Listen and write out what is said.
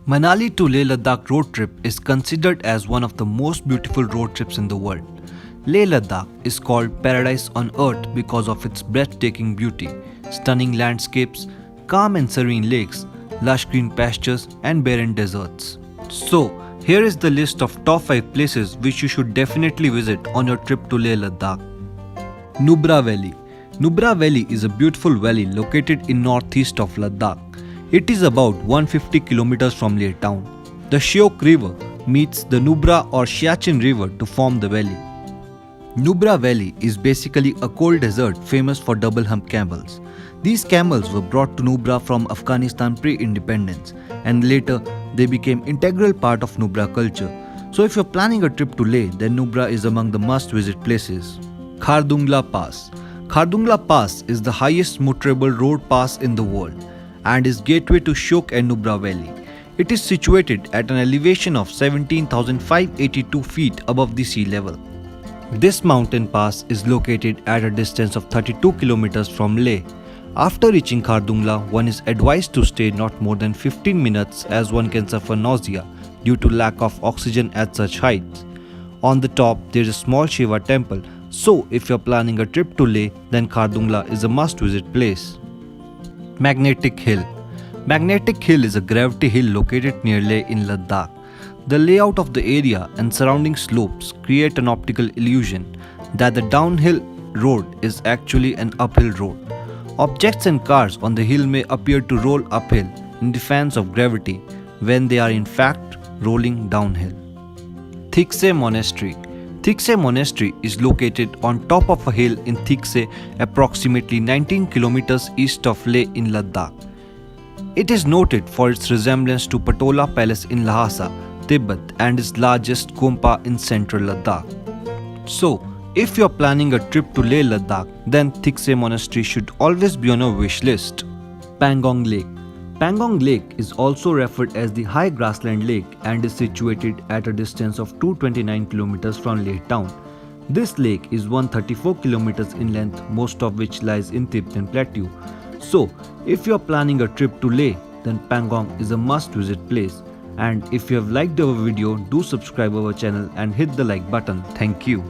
Manali to Leh Ladakh road trip is considered as one of the most beautiful road trips in the world. Leh Ladakh is called paradise on earth because of its breathtaking beauty, stunning landscapes, calm and serene lakes, lush green pastures and barren deserts. So, here is the list of top 5 places which you should definitely visit on your trip to Leh Ladakh. Nubra Valley. Nubra Valley is a beautiful valley located in northeast of Ladakh. It is about 150 kilometers from Leh town. The Shyok River meets the Nubra or Siachen River to form the valley. Nubra Valley is basically a cold desert famous for double hump camels. These camels were brought to Nubra from Afghanistan pre-independence and later they became integral part of Nubra culture. So if you're planning a trip to Leh, then Nubra is among the must-visit places. Khardungla Pass. Khardungla Pass is the highest motorable road pass in the world and is gateway to Shyok and Nubra Valley. It is situated at an elevation of 17,582 feet above the sea level. This mountain pass is located at a distance of 32 kilometers from Leh. After reaching Khardungla, one is advised to stay not more than 15 minutes as one can suffer nausea due to lack of oxygen at such heights. On the top, there is a small Shiva temple, so if you're planning a trip to Leh, then Khardungla is a must-visit place. Magnetic Hill. Magnetic Hill is a gravity hill located near Leh in Ladakh. The layout of the area and surrounding slopes create an optical illusion that the downhill road is actually an uphill road. Objects and cars on the hill may appear to roll uphill in defense of gravity when they are in fact rolling downhill. Thiksey Monastery. Thiksey Monastery is located on top of a hill in Thiksey, approximately 19 kilometers east of Leh in Ladakh. It is noted for its resemblance to Patola Palace in Lhasa, Tibet and is largest Gompa in central Ladakh. So, if you are planning a trip to Leh Ladakh, then Thiksey Monastery should always be on your wish list. Pangong Lake. Pangong Lake is also referred as the High Grassland Lake and is situated at a distance of 229 kilometers from Leh town. This lake is 134 kilometers in length, most of which lies in Tibetan Plateau. So, if you are planning a trip to Leh, then Pangong is a must-visit place. And if you have liked our video, do subscribe our channel and hit the like button. Thank you.